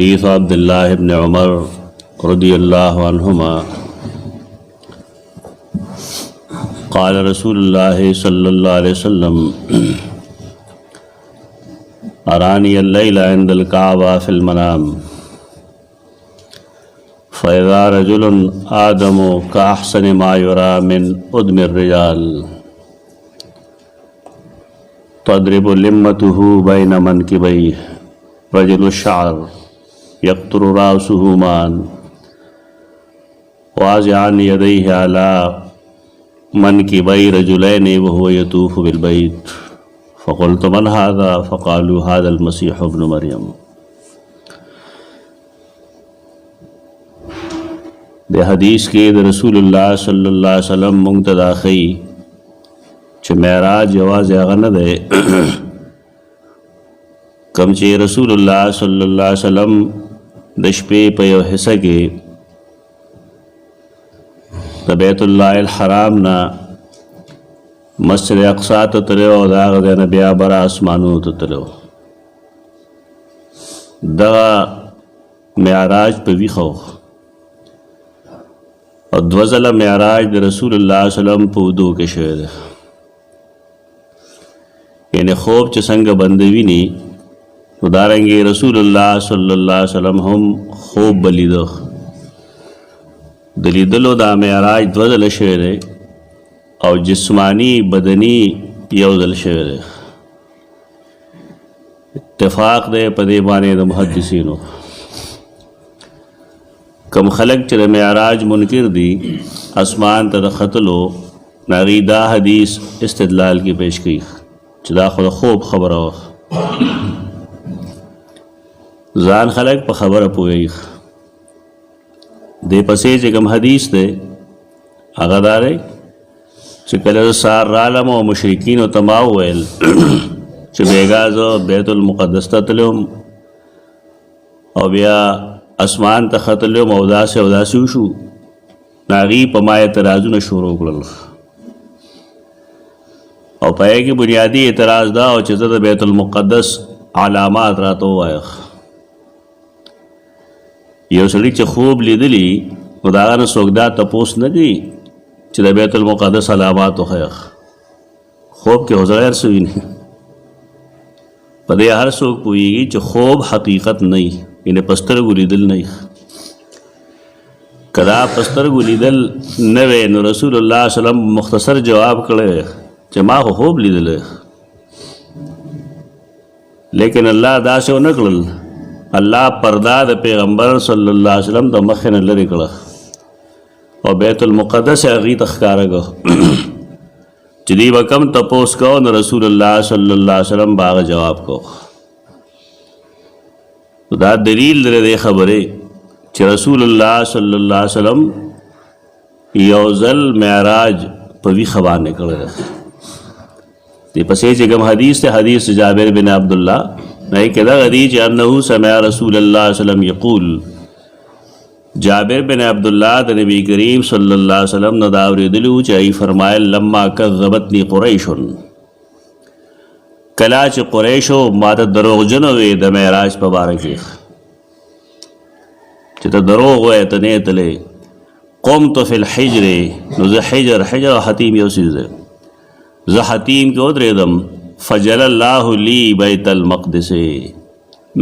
हदीस अब्दुल्लाह इब्न उमर रदियल्लाहु अन्हुमा क़ाल रसूलुल्लाह सल्लल्लाहु अलैहि वसल्लम अरानी अल-लैला इंदल काबा फिल मनाम फ़इज़ा रजुलन आदमु काहसन मा युरा मिन उद्मिर रिजाल तद्रिबु लिम्मतुहु बैन मनकिबैहि रजुलु शा'r यक़्तुरु रासुहु मान वाज़िअन यदैहि अला मनकिबै रजुलैनि वहुव यतूफ़ु बिल बैत फ़क़ुल्तु मन हाज़ा फ़क़ालू हाज़ल मसीह इब्नु मरियम। दे हदीस के रसूलुल्लाह सल्लल्लाहु अलैहि वसल्लम मुंतदा खई च मेराज यवाज़ आगा न दे कम चे रसूलुल्लाह सल्लल्लाहु अलैहि वसल्लम दशपे पे हिस्सा के बैतुल्लाहिल हराम ना मस्जिद अक़सा तो तलो दाग देना बिया बरा आसमानों तो तलो दगा मेराज पे भी खो और ध्वज़ला मेराज दे रसूलुल्लाह सल्लम पूदो के शेर यानी खूब चसंग बंदवी नी उदारेंगे रसूलुल्लाह सल्लल्लाहु अलैहि वसल्लम हम खूब बलिदो दलीदलो दा मेराज ध्वज़ल शेर और जिस्मानी बदनी यौज़ल शेर इत्तेफाक दे पदे बाने द मुहद्दिसीनो कम खलक चले मेराज मुनकिर दी आसमान तद ख़तलो नागीदा हदीस इस्तिदलाल की पेश की चदा खुद खूब खबर हो जान खलक पर खबर पोई दे पसे जगम हदीस दे आगादारे चकल सार रालम और मुशरिकीन व तमाव वेल चबेगाज बैतुल मुक़द्दस तलम और बिया आसमान तखतलम उदास उदासी उशु नागी पमाए तराजु न शुरू करल और पाए कि बुनियादी एतराज़ दा और चज़द बैतुल मुक़द्दस आलामात रातो वायख यो सड़ी च खूब लीदली खुदा न सोगदा तपोस न गई च बैतुल मुक़द्दस अलामात तो खैख खूब के हज़र सुई नहीं पदे हर सोग पुएगी च खूब हकीकत नहीं इन्हें पस्तर गुलीदल नहीं कदा पस्तर गुलीदल नवे न रसूलुल्लाह सल्लम मुख्तसर जवाब करे च माँ खूब लीदल लेकिन अल्लाह दा से नकल अल्लाह पर्दा द पैगम्बर सल्लल्लाहु अलैहि वसल्लम द मखन लरी कड़ा और बैतुल मुक़द्दस अगी तख्कार गो जदी बकम तपोस को न रसूलुल्लाह सल्लल्लाहु अलैहि वसल्लम बाग जवाब को दा दलील दे खबरे च रसूलुल्लाह सल्लल्लाहु अलैहि वसल्लम यौज़ल मेराज पवी खबर निकल ते पसे जगम हदीस हदीस जाबिर बिन अब्दुल्ला नहीं कदा हदीस अन्नहु समिअ रसूलुल्लाह सल्लल्लाहु अलैहि वसल्लम यक़ूल जाबिर बिन अब्दुल्ला नबी करीम सल्लल्लाहु अलैहि वसल्लम नदावरी दिलू चाई फरमाए लम्मा कज़्ज़बतनी कुरैशुन कला च कुरैशो मात दरोगजन वे द मेराज पबारके चित दरोग वे तने तले कौम तो फिल हिजरे नुज़ हिजर हिजर हतीम योसीज़ ज़ हतीम के उदरेदम फ़जलल्लाहु ली बैतुल मक़दिस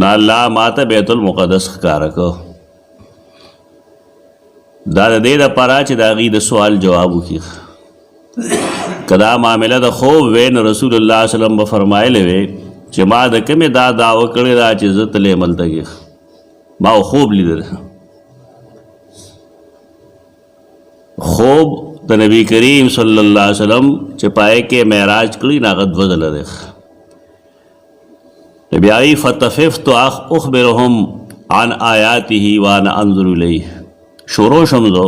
ना अल्लाह माता बैतुल मुक़द्दस कारको दादा दे द पारा च दागी द सवाल जवाब की कदा मामला द खूब वे न रसूलुल्लाह सल्लम ब फरमाए लेवे च मा द के में दा दाव करे रा च इज्जत ले मल तगे मा खूब लीदर खूब द नबी करीम सल्लल्लाहु अलैहि वसल्लम चपाए के मेराज कली नागत वजल देख नबी आई फतफिफ तो आख उखबिरहुम आन आयातिही वान अंजुरु इलैहि शोरो शमजो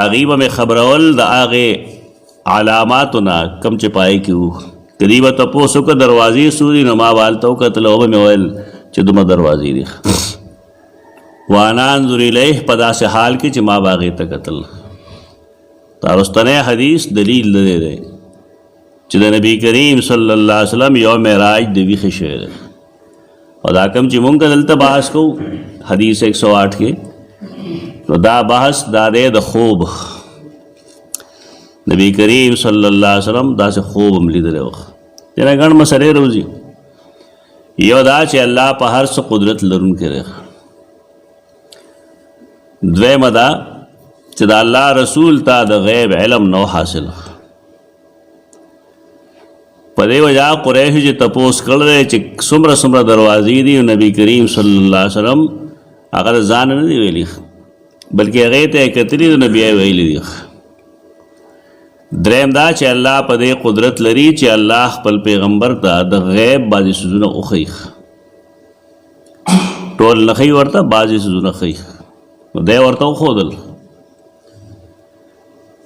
अगीब में खबरवल द आगे आलामातना कम चपाए क्यों करीब तपोसो का दरवाज़ी सूरी नमा वालतो का तलोब में वल चदुमा दरवाज़ी देख वाना अंजुरु इलैहि पदा से हाल की चमा बागे तकतल तारस्तने हदीस दलील दे दे चद नबी करीम सल्लल्लाहु अलैहि वसल्लम यौम मेराज देवी खशेर او دا کم چې مونږ دلته بحث کوو حدیث 108 کې نو دا بحث دا دی د خوب. نبی کریم صلی الله علیه وسلم داسې خوب هم لیدلی و. تینا ګڼ مسلې روزي. یو دا چې الله په هر څه قدرت لرونکی دی. دویمه دا چې د الله رسول ته د غیب علم نو حاصل. په دې وجه قریش چې تپوس کړی چې څومره څومره دروازې دي نبی کریم صلی الله علیه وسلم هغه ځان نه دی ویلي بلکې هغې ته یې کتلي د نبی یې ویلي دي. دریم دا چې الله په دې قدرت لري چې الله خپل پیغمبر ته د غیب بعضې څیزونه وښیي. ټول نه ښیي ورته بعضې څیزونه ښیي نو دی ورته وښودل.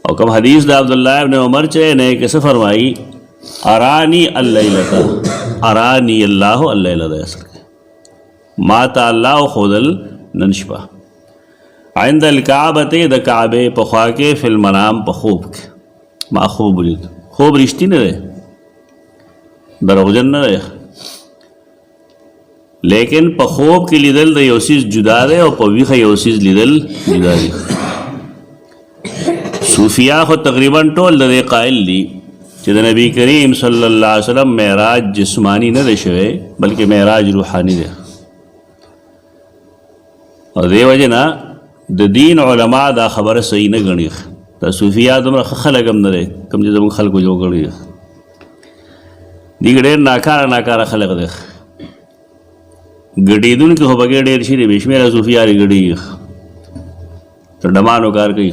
او کوم حدیث د عبدالله ابن عمر چې نه کې څه فرمایي ارانی اللیلة ارانی الله اللیلة د اصل ما ته الله وښودل نن شپه عند الکعبة د کعبې په خوا کې فی المنام په خوب کې ما خوب ولید. خوب رښتینی نه دی دروغجن نه دی لیکن په خوب کې لیدل د یو څیز جدا دی او په ویښه یو څیز لیدل جدا دی. صوفیا خو تقریبا ټول د دې قائل دي چې د نبی کریم صلی الله علیه وسلم معراج جسمانی نه دی شوی بلکې معراج روحانی دی. او دې وجه نه د دین علما دا خبره صحیح نه ګڼي. دا صوفیا دومره ښه خلک هم نه دی کوم چې زموږ خلکو جوړ کړي دي. دې ډېر ناکاره خلک دی. ګډېدونکي خو پکې ډېر شي دي بې شمېره صوفیا لري ګډېږي تر ډمانو کار کوي.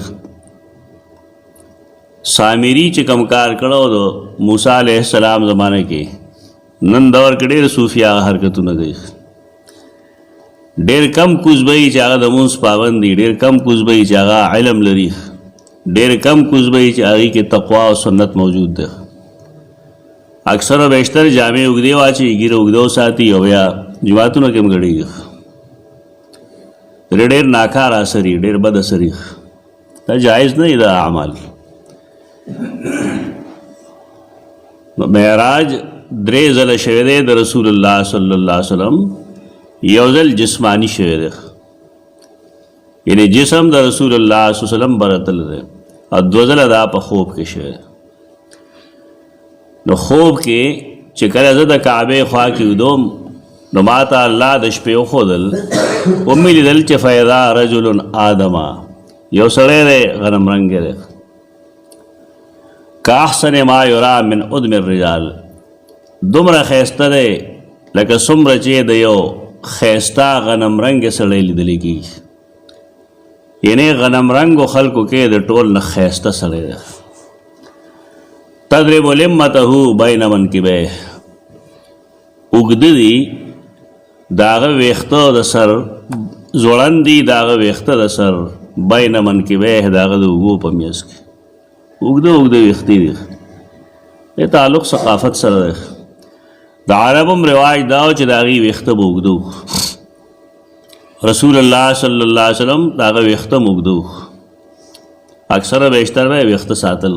سامری چې کم کار کړو د موسی علیه السلام زمانه کې نن دور کې ډېر صوفیا حرکتونه کوي. ډېر کم کوزبئي چې هغه د مونځ پابند دي ډېر کم کوزبئي چې هغه علم لري ډېر کم کوزبئي چې هغې کې تقوا او سنت موجود ده. اکثر و بیشتر جامې اوږدې واچوي ږیره اوږده وساتي او یا جماعتونو کې هم ګډېږي. ډېر ناکار اثر یې ډېر بد اثر یې دا جایز نه دی دا اعمال. معراج درې ځله شوی دی د رسول الله صلی الله علیه وسلم. یو ځل جسمانی شوی دی یعنی جسم د رسول الله صلی الله علیه وسلم برتل دی او دوه ځله دا په خوب کې شوی دی. نو خوب کې چې کله زه د کعبې خوا کې ودوم نو ما ته الله د شپې وښودل ومې لیدل چې فیضا رجل آدمه یو سړی دی غنم رنګی دی کاحسن ما یرا من ادم الرجال دومره ښایسته دی لکه څومره چې د یو ښایسته غنم رنګې سړی لیدلی کېږي. یعنې غنم رنګو خلکو کې د ټول نه ښایسته سړی دی. تضرب لمته بین منکبیه اوږده دي د هغه ویښته د سر ځوړند دي د هغه ویښته د سر بین منکبیه د هغه د اوږو په میز کې اوږده ویښتې دي. دې تعلق ثقافت سره دی. د عرب هم رواج دا و چې د هغې ویښته به اوږده و. رسول الله صلی الله علیه وسلم د هغه ویښته هم اوږده و. اکثره بیشتر به یې ویښته ساتل.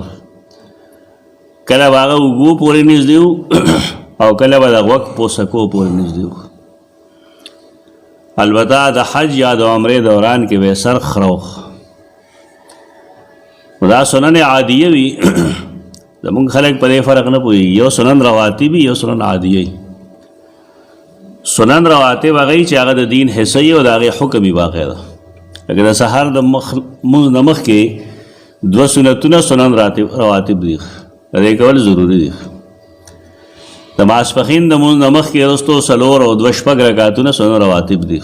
کله به هغه اوږو پورې نږدې و او کله به د غوږ پوسکو پورې نږدې و. البته د حج یا د عمرې دوران کې به یې سر خره و. دا سنن عادیه وي زمونږ خلک په دې فرق نه پوهېږي. یو سنن رواتب وي یو سنن عادیه وي. سنن رواتب هغه چې هغه د دین حصه وي او د هغې حکم وي باقاعده. لکه د سهار د مونځ نه مخکې دوه سنتونه سنن رواتب دي دې کول ضروري دي. د ماسپښین د مونځ نه مخکې وروستو څلور او دوه شپږ رکعتونه سنن رواتب دي.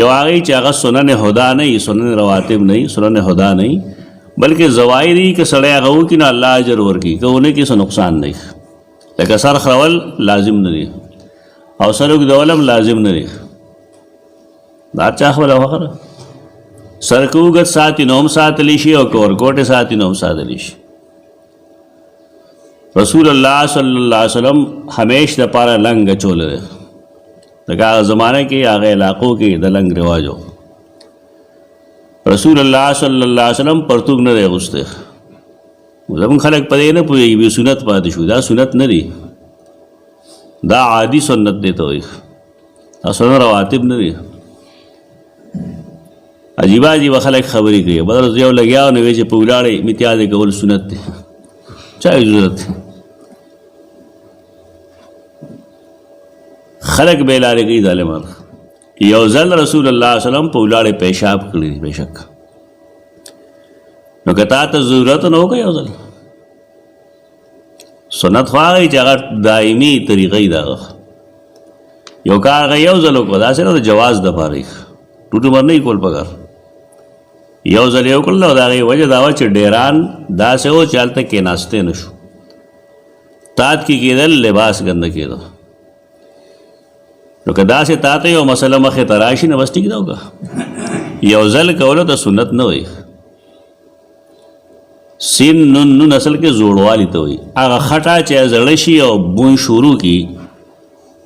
یو هغې چې هغه سنن هدا نه وي سنن رواتب نه وي سنن هدا نه وي بلکې زواید وي که سړی هغه وکړي نو الله اجر ورکړي که ونه کړي څه نقصان نه وي. لکه سر خرول لازم نه دي او سر اوږدول هم لازم نه دي. دا چا خبره وخره سر که اوږد ساتي نو هم ساتلی شي او که ورکوټې ساتي نو هم ساتلی شي. رسول الله صلی الله علیه وسلم همیش دپاره لنګ اچولی دی. لکه هغه زمانه کې هغه علاقو کې د لنګ رواج و. رسول الله صلی الله علیه وسلم پرتوګ نه دی اغوستی. زموږ خلک په دې نه پوهېږي بې سنت پاتې شو. دا سنت نه دي دا عادي سنت دی ته وایي، دا سنت رواتب نه دي. عجیبه عجیبه خلک خبرې کوي، بدل یو لګیا نو وایي چې په ولاړې امتیاز کول سنت دی. چا ضرورت دی؟ خلق بے لارے گئی ظالمان. یو ځل رسول الله صلی الله علیه وسلم په ولاړې پیشاب کړی دی بېشک، نو که تا ته ضرورت نه وکړي یو ځل سنت خو هغه چې هغه دایمي طریقه د هغه یو کار هغه یو ځل وکړه، داسې نه د جواز دپاره یې ټوټ عمر نه یې کول پکار. یو ځل یې وکړل او د هغې وجه دا وه چې ډېران داسې و چې هلته کېناستی نه شو، تات کې کېدل لباس ګنده کېده. نو که داسې تا ته یو مسله مخې ته راشي نو بس ټیک ده وکړه. یو ځل کولو ته سنت نه وایي. سین نون اصل کې زوړوالي ته وایي. هغه خټه چې زړه شي او بوی شروع کړي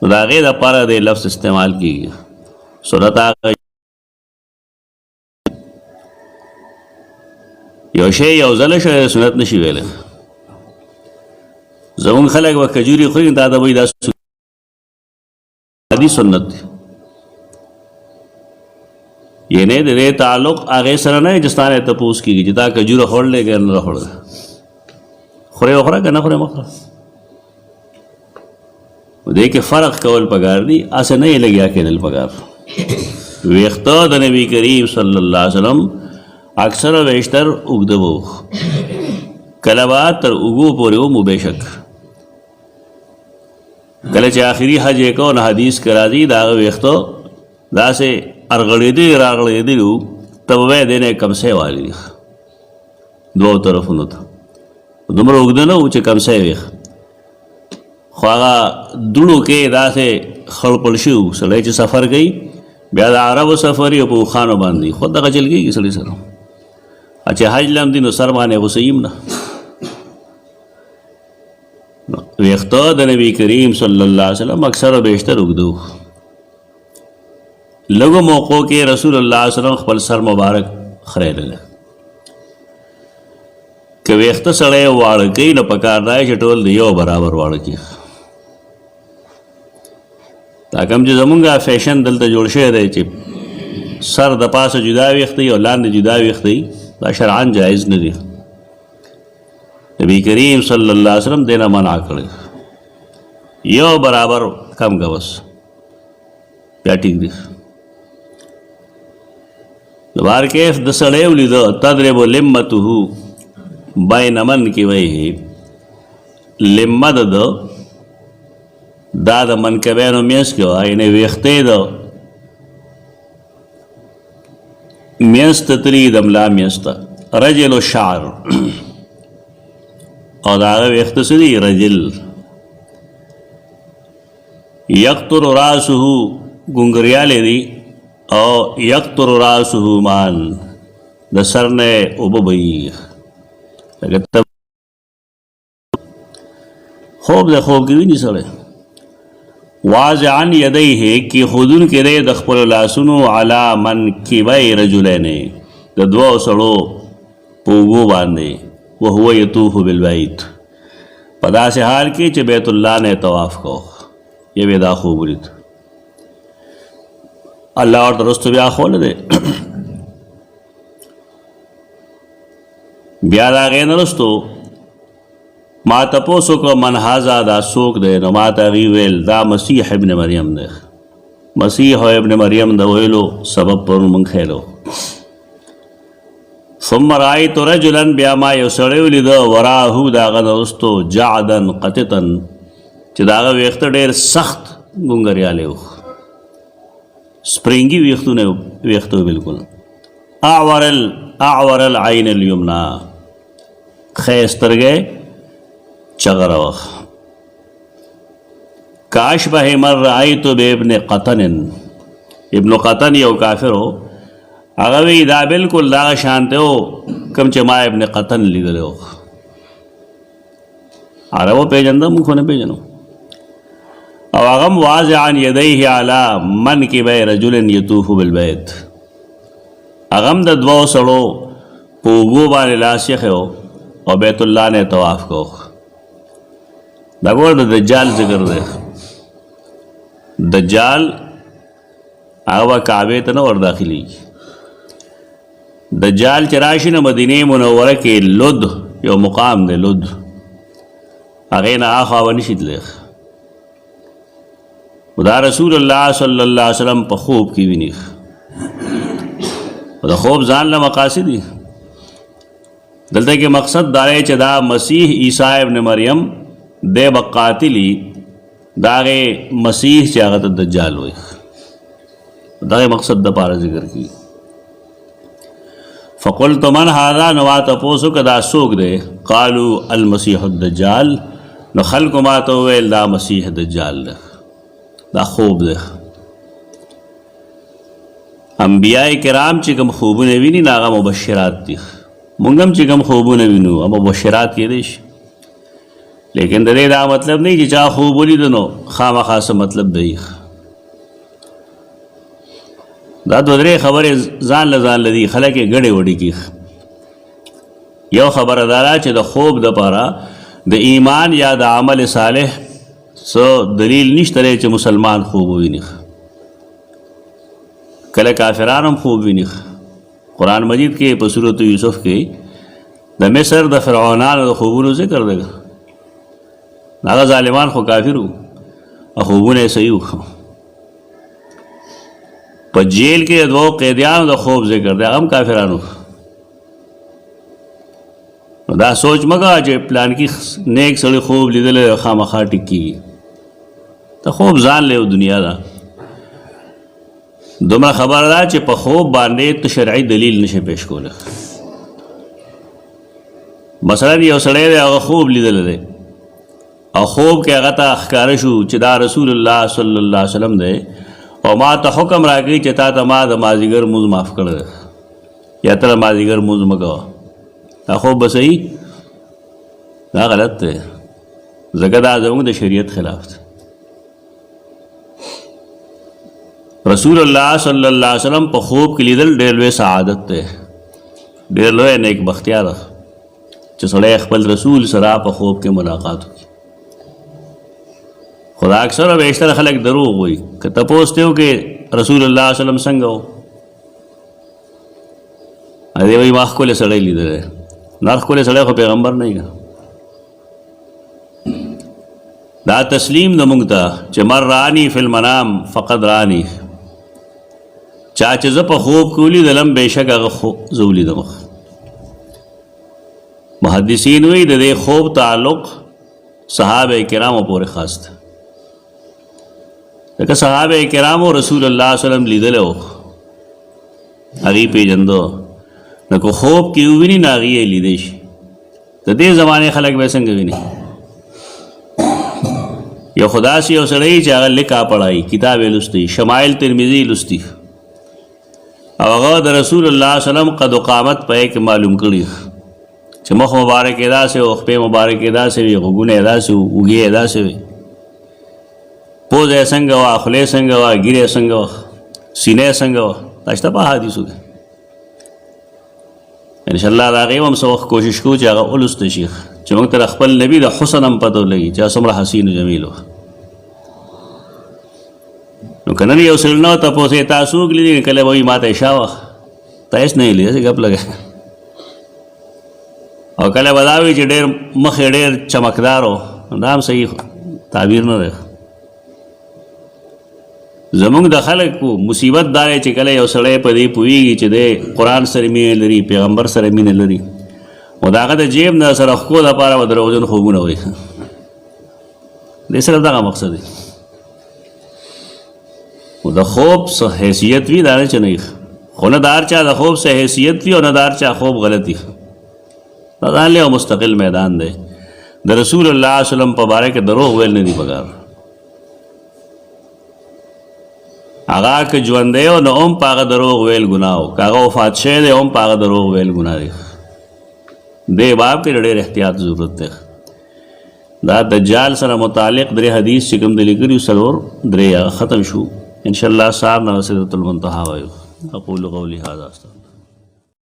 نو د هغې دپاره د لفظ استعمال کېږي. سنت هغه یو شی یو ځله شو سنت نشي ویلی. زمونږ خلک به کجوري خوري دا د وایي دا حدیث سنت دی. یعنی د دې تعلق هغې سره نه چې ستا نه تپوس کېږي چې تا کجوره خوړلی که نه خوړلی، خورې وخوره که نه خورې مه خوره. دې کې فرق کول پکار دي، هسې نه یې لګیا کېدل پکار. ویښته د نبي کریم صلی الله علیه وسلم اکثر و بیشتر اوږده به و، کله به تر اوږو پورې و مو بېشک. کله چې آخري حج یې کو نو حدیث کې راځي د هغه ویښته داسې ارغړېدلي راغړېدلي وو ته به وایې دی نه یې کمسی والی دي دوو طرفونو ته، دومره اوږده نه و چې کمسی ویښ، خو هغه دوړو کې داسې خړپړ شوي وو. سړی چې سفر کوي بیا د عربو سفر یې په اوښانو باندې خود دغه چل کېږي سړي سره. چې حج لم دي نو سر باندې غوسه یم نه. ویښته د نبی کریم صلی الله علیه وسلم اکثر و بیشتر اوږده و. لږو موقعو کې رسول الله صلی الله علیه وسلم خپل سر مبارک خریدلی. که ویښته سړی واړه کوي نو پکار دی چې ټول د یو برابر واړه کړي. دا کوم چې زمونږ فیشن دلته جوړ شوی دی چې سر د پاسه جدا ویښته وي او لاندې جدا ویښته وي، دا شرعاً جایز نه دی. نبی کریم صلی الله علیه وسلم دینا منع کړی، یو برابر کم که بس بیا ټیک دی. د بار کیف د سړی ولیده تضرب لمته بین منکبیه، لمه د ده دا د منکبینو منځ کې وه، یعنې ویښتې د منځ ته تلي د ملا منځ ته. رجل الشعر او د هغه ویښته څه دي رجل. یقطر راسه ګونګریالی دی او یقطر راسه مان د سر نه اوبه بهیږي. لکه خوب د خوب کې ویني سړی. واضعا یدیه کېښودونکی دی د خپلو لاسونو علی منکبی رجلین د دوو سړو په اوږو باندې، وهو یطوف بالبیت، په داسې حال کې چې بیت الله نه طواف کو. یوې دا خوب ولید، الله ورته رستو بیا ښولی دی. بیا د هغې نه رستو ما تپوس وکړه من هذا دا څوک دی، نو ما ته هغې ویل دا مسیح ابن مریم دی. مسیح او ابن مریم د ویلو سبب پرون موږ خیلو. ثم رأیت رجلا بیا ما یو سړی ولیده وراءه د هغه نه رستو جعدا قططا چې د هغه ویښته ډېر سخت ګونګریالی و، سپرنګي ویښته بلکل. اعور العین الیمنا، ښی سترګی چغره وه. کاشبه من رأیت بابن قطن، ابن قطن یو کافر و، هغه وی دا بلکل دغه شانته و کوم چې ما ابن قطن لیدلی و. عربو پیژنده موږ خو نه پیژنو. او هغه هم واضعا یدیه علی منکبی رجل یطوف بالبیت، هغه هم د دوو سړو په اوږو باندې لاس یخی و او بیت الله نه طواف کو. دا ګوره د دجال ذکر دی. دجال هغه کعبه ته نه ور داخلي. دجال چې راشي نه مدینه منوره کې لد یو مقام دی، لد هغې نه اخوا نشي تللی. دا رسول الله صلی الله علیه وسلم په خوب کې ویني. د خوب ځان له مقاصد دي. دلته کې مقصد دا دی چې دا مسیح عیسی ابن مریم دی به قاتلي، دا هغې مسیح چې هغه ته دجال وایي. دا مقصد د پاره ذکر کی. فقلت من هذا، نو ما تپوسو که دا څوک دی؟ قالوا المسیح الدجال. نو خلکو ما ته وویل دا مسیح دجال دی، دا خوب دی. انبیاء کرام چې کوم خوبونه ویني نو هغه مبشرات دي. مونږ هم چې کوم خوبونه وینو هغه مبشرات کېدی شي، لیکن د دې دا مطلب نه چې چا خوب ولید نو خامخا څه مطلب دی. دا دوه درې خبرې ځان له ځان لدي، خلک یې ګډې وډې کي. یو خبره دا ده چې د خوب دپاره د ایمان یا د عمل صالح څه دلیل نشته دی چې مسلمان خوب وویني. کله کافران هم خوب ویني. قرآن مجید کې په سورۃ یوسف کې د مصر د فرعونانو د خوبونو ذکر دی. هغه ظالمان خو کافر وو او خوبونه یې صحیح وو. په جیل کې د دوو قیدیانو د خوب ذکر دی، هغه هم کافرانو. دا سوچ مګه چې پلان کې نیک سړی خوب لیدلی خامخا ټیک کېږي. ته خوب ځان له دنیا ده. دومره خبره ده چې په خوب باندې ته شرعي دلیل نشي پیش کولی. مثلا یو سړی دی هغه خوب لیدلی دی او خوب کې هغه ته ښکاره شو چې دا رسول الله صلی الله علیه وسلم دی او ما ته حکم راکړي چې تا ته ما د مازدیګر مونځ معاف کړی دی یا ته د مازدیګر مونځ مه کوه. دا خوب به صحیح؟ دا غلط دی، ځکه دا زموږ د شریعت خلاف دی. رسول الله صلی الله علیه وسلم په خوب کې لیدل ډېر لوی سعادت دی، ډېر لوی نیکبختیا ده چې سړی خپل رسول سره په خوب کې ملاقات وکړي. خدا اکثر او بیشتر خلک دروغ وایي. که تپوس ته وکړې رسول الله صلی الله علیه وسلم څنګه و، دی وایي ما ښکلی سړی لیدلی. نه ښکلی سړی خو پیغمبر نه وي. دا تسلیم د موږ ته چې من رانی فی المنام فقد رانی. چا چې زه په خوب کې ولیدلم بېشک هغه زه ولیدم. محدثین وایي د دې خوب تعلق صحابه کرامو پورې خاص دی، ځکه صحابه کرامو رسول الله صلی الله علیه وسلم لیدلی و، هغې پېژنده. نو که خوب کې وویني نو هغې یې لیدی شي. د دې زمانې خلک به څنګه ویني؟ یو خو داسې یو سړی چې هغه لیکا پړایي، کتاب یې لوستی، شمایل ترمذي لوستی، او هغه د رسول الله صلی الله علیه وسلم قد و قامت په کې معلوم کړي چې مخ مبارک یې داسې و، خپې مبارک یې داسې وي، غوږونه یې داسې وو، اوږې یې داسې وي، پوزه یې څنګه وه، خوله یې څنګه وه، ږیره یې څنګه وه، سینه یې څنګه وه. دا شته په حدیثو کې. انشاءالله د هغې هم څه وخت کوشش کوو چې هغه ولوسته شي چې موږ ته د خپل نبي د حسن هم پته ولګي چې څومره حسین و جمیل و. نو که نن یو سړي نه تپوس یې تا څوک لیدي، کله به وایي ما ته یې شا وه، تا هېڅ نه یې لیدی، هسې ګپ لګی. او کله به دا وي چې ډېر مخ یې ډېر چمکدار و، دا هم صحیح تعبیر نه دی. زمونږ د خلکو مصیبت دا دی چې کله یو سړی په دې پوهېږي چې دی قرآن سره مینه لري، پیغمبر سره مینه لري، او د هغه د جیب نه سره ښکو دپاره به دروغجن خوبونه وایي. دې صرف دغه مقصد دی. خو د خوب څه حیثیت وي دا نه چې نه وي، خو نه د هر چا د خوب څه حیثیت وي او نه د هر چا خوب غلط وي. دا ځان له یو مستقل میدان دی. د رسول الله صلی الله علیه وسلم په باره کې دروغ ویل نه دي پکار. هغه که ژوندی و نو هم په هغه دروغ ویل ګناه و، که هغه وفات شوی دی هم په هغه دروغ ویل ګناه دی. دې باب کې ډېر احتیاط ضرورت دی. دا دجال سره متعلق درې حدیث چې کوم د لیکلي څلور درې ختم شو. انشاءالله سهار نه سدرة المنتهی وایو. اقول قولي هذا استغفر